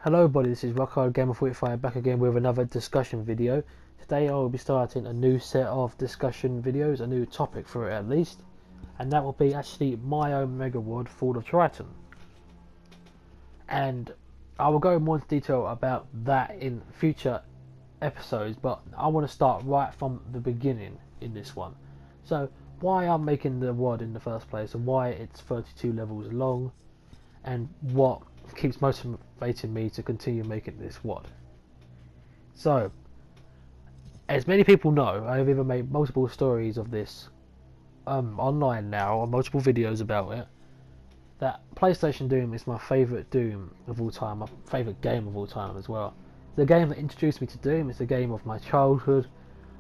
Hello buddy, this is Rockhard Gamer 45 back again with another discussion video. Today I will be starting a new set of discussion videos, a new topic for it at least, and that will be actually my own Mega Ward Fall of Triton. And I will go more into detail about that in future episodes, but I want to start right from the beginning in this one. So why I'm making the WOD in the first place, and why it's 32 levels long, and what keeps motivating me to continue making this WOD. So, as many people know, I've even made multiple stories of this online now, or multiple videos about it, that PlayStation Doom is my favourite Doom of all time, my favourite game of all time as well. The game that introduced me to Doom is the game of my childhood.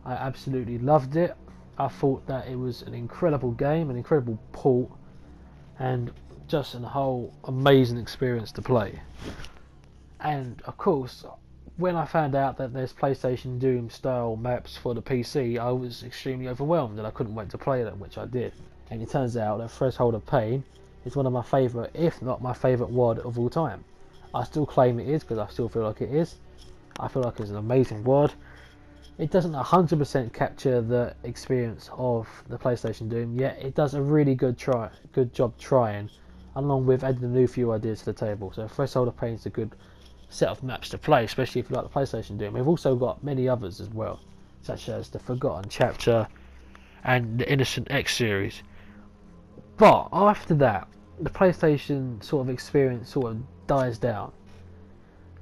I absolutely loved it. I thought that it was an incredible game, an incredible port, and just a whole amazing experience to play. And of course, when I found out that there's PlayStation Doom style maps for the PC, I was extremely overwhelmed and I couldn't wait to play them, which I did. And it turns out that Threshold of Pain is one of my favourite, if not my favourite WOD of all time. I still claim it is because I still feel like it is. I feel like it's an amazing WOD. It doesn't 100% capture the experience of the PlayStation Doom, yet it does a really good job trying, along with adding a new few ideas to the table. So Threshold of Pain is a good set of maps to play, especially if you like the PlayStation Doom. We've also got many others as well, such as the Forgotten Chapter and the Innocent X series. But after that, the PlayStation sort of experience sort of dies down.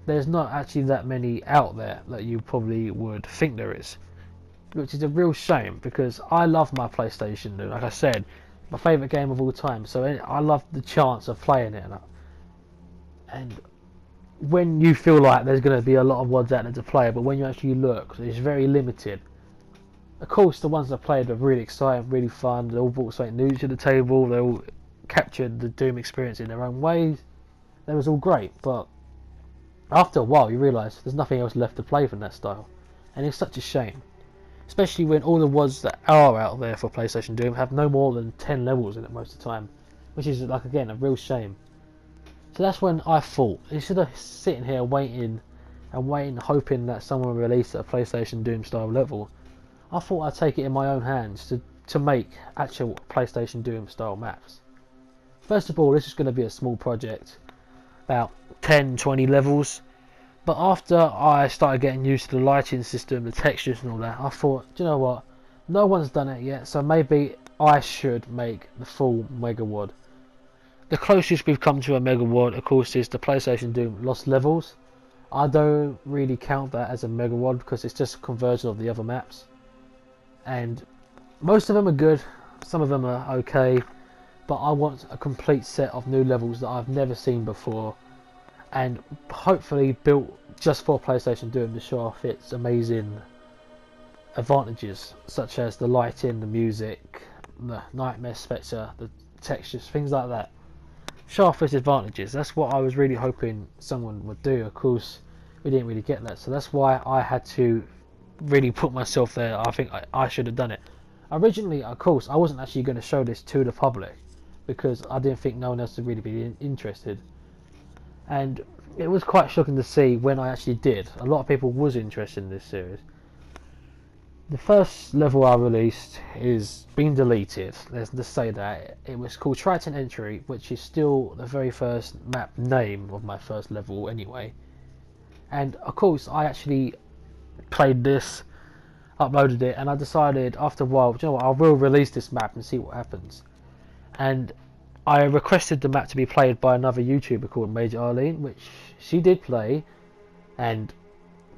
There's not actually that many out there that you probably would think there is, which is a real shame because I love my PlayStation Doom. Like I said, my favourite game of all time, so I love the chance of playing it. And when you feel like there's going to be a lot of WODs out there to play, but when you actually look, it's very limited. Of course, the ones I played were really exciting, really fun. They all brought something new to the table. They all captured the Doom experience in their own ways. They was all great, but after a while you realise there's nothing else left to play from that style, and it's such a shame. Especially when all the WODs that are out there for PlayStation Doom have no more than 10 levels in it most of the time, which is, like, again, a real shame. So that's when I thought, instead of sitting here waiting, hoping that someone will release a PlayStation Doom style level, I thought I'd take it in my own hands to make actual PlayStation Doom style maps. First of all, this is going to be a small project, about 10-20 levels. But after I started getting used to the lighting system, the textures and all that, I thought, do you know what? No one's done it yet, so maybe I should make the full Mega WOD. The closest we've come to a Mega WOD, of course, is the PlayStation Doom Lost Levels. I don't really count that as a Mega WOD because it's just a conversion of the other maps. And most of them are good, some of them are okay, but I want a complete set of new levels that I've never seen before, and hopefully built just for PlayStation Doom to show off its amazing advantages, such as the lighting, the music, the Nightmare Spectre, the textures, things like that. Show off its advantages. That's what I was really hoping someone would do. Of course, we didn't really get that, so that's why I had to really put myself there. I think I should have done it. Originally, of course, I wasn't actually going to show this to the public because I didn't think no one else would really be interested. And it was quite shocking to see when I actually did. A lot of people was interested in this series. The first level I released is been deleted. Let's just say that. It was called Triton Entry, which is still the very first map name of my first level anyway. And of course I actually played this, uploaded it, and I decided after a while, you know what, I will release this map and see what happens. And I requested the map to be played by another YouTuber called Major Arlene, which she did play, and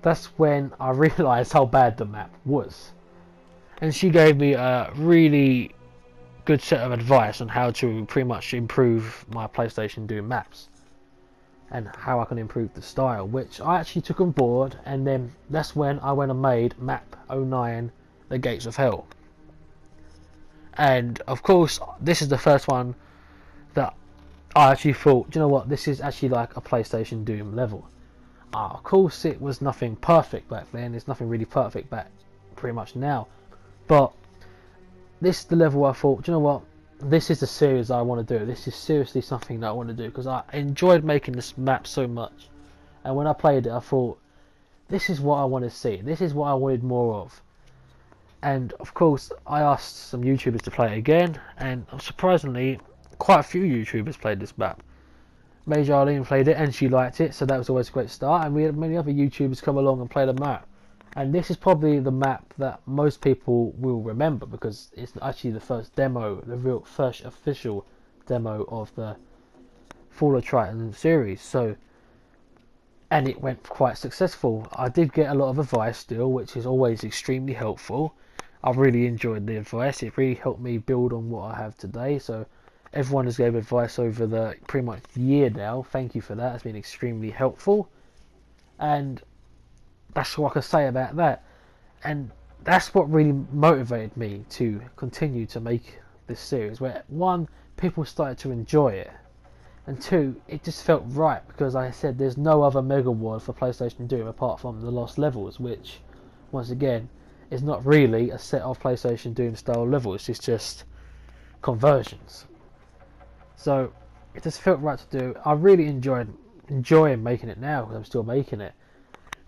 that's when I realised how bad the map was. And she gave me a really good set of advice on how to pretty much improve my PlayStation Doom maps and how I can improve the style, which I actually took on board, and then that's when I went and made map 09, The Gates of Hell. And of course this is the first one that I actually thought, do you know what, this is actually like a PlayStation Doom level. Of course it was nothing perfect back then, there's nothing really perfect back pretty much now, but this is the level I thought, do you know what, this is the series I want to do. This is seriously something that I want to do because I enjoyed making this map so much, And when I played it, I thought, this is what I want to see. This is what I wanted more of. And of course, I asked some YouTubers to play it again, and surprisingly, quite a few YouTubers played this map. Major Arlene played it, and she liked it, so that was always a great start. And we had many other YouTubers come along and play the map. And this is probably the map that most people will remember, because it's actually the first demo, the real first official demo of the Fall of Triton series. So, and it went quite successful. I did get a lot of advice still, which is always extremely helpful. I really enjoyed the advice. It really helped me build on what I have today. So everyone has gave advice over the pretty much year now. Thank you for that. It's been extremely helpful. And that's what I can say about that. And that's what really motivated me to continue to make this series, where one, people started to enjoy it, and two, it just felt right, because like I said, there's no other Mega Ward for PlayStation Doom apart from the Lost Levels, which once again is not really a set of PlayStation Doom style levels, it's just conversions. So it just felt right to do. I really enjoying making it now, because I'm still making it,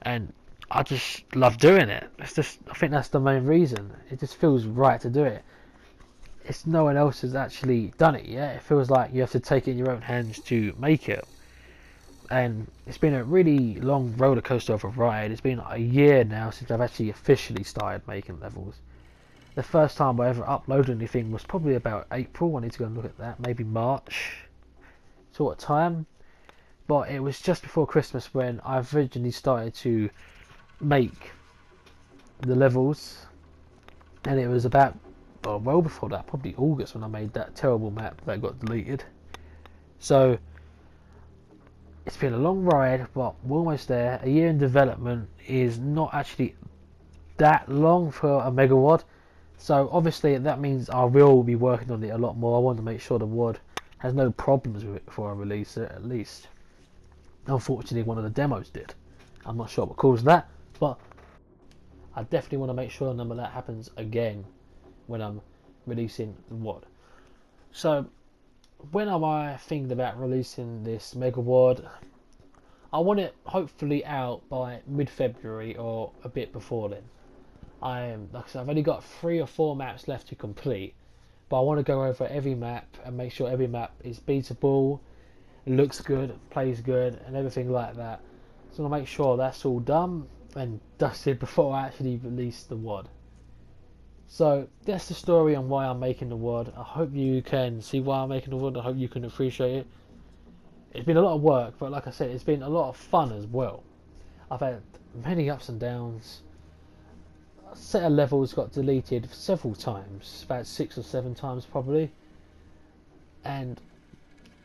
and I just love doing it. It's just, I think that's the main reason. It just feels right to do it. It's no one else has actually done it yet. It feels like you have to take it in your own hands to make it. And it's been a really long roller coaster of a ride. It's been a year now since I've actually officially started making levels. The first time I ever uploaded anything was probably about April. I need to go and look at that. Maybe March sort of time. But it was just before Christmas when I originally started to make the levels. And it was about, well before that, probably August, when I made that terrible map that got deleted. So it's been a long ride, but we're almost there. A year in development is not actually that long for a Mega Wad. So obviously that means I will be working on it a lot more. I want to make sure the WAD has no problems with it before I release it, at least. Unfortunately, one of the demos did. I'm not sure what caused that, but I definitely want to make sure none of that happens again when I'm releasing the WAD. So when am I thinking about releasing this Mega Wad? I want it hopefully out by mid-February or a bit before then. Like I said, I've only got 3 or 4 maps left to complete, but I want to go over every map and make sure every map is beatable, looks good, plays good, and everything like that. So I'll make sure that's all done and dusted before I actually release the WAD. So that's the story on why I'm making the WAD. I hope you can see why I'm making the WAD. I hope you can appreciate it. It's been a lot of work, but like I said, it's been a lot of fun as well. I've had many ups and downs. A set of levels got deleted several times, about 6 or 7 times probably. And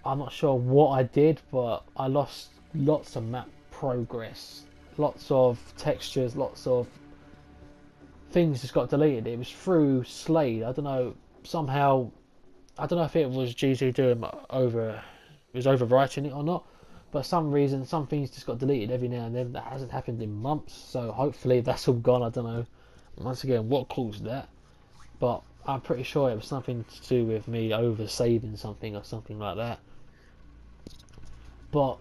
I'm not sure what I did, but I lost lots of map progress. Lots of textures, lots of things just got deleted. It was through Slade. I don't know, somehow, I don't know if it was GZ doing overwriting it or not, but for some reason some things just got deleted every now and then. That hasn't happened in months, so hopefully that's all gone. I don't know once again what caused that, but I'm pretty sure it was something to do with me over saving something or something like that. But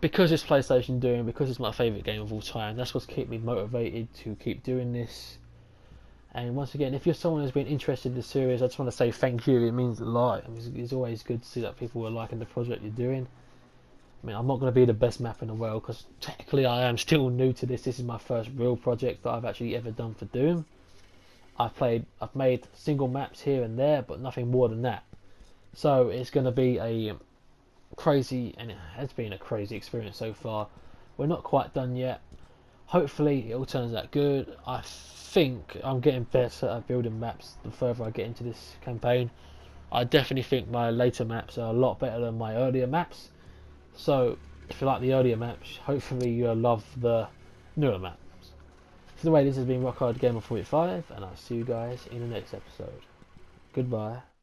because it's PlayStation Doom, because it's my favourite game of all time, that's what's kept me motivated to keep doing this. And once again, if you're someone who's been interested in the series, I just want to say thank you. It means a lot. It's always good to see that people are liking the project you're doing. I mean, I'm not going to be the best map in the world, because technically I am still new to this. This is my first real project that I've actually ever done for Doom. I've made single maps here and there, but nothing more than that. So it's going to be a crazy, and it has been a crazy experience so far. We're not quite done yet. Hopefully it all turns out good. I think I'm getting better at building maps the further I get into this campaign. I definitely think my later maps are a lot better than my earlier maps. So if you like the earlier maps, hopefully you'll love the newer maps. So anyway, this has been Rock Hard Gamer 45, and I'll see you guys in the next episode. Goodbye.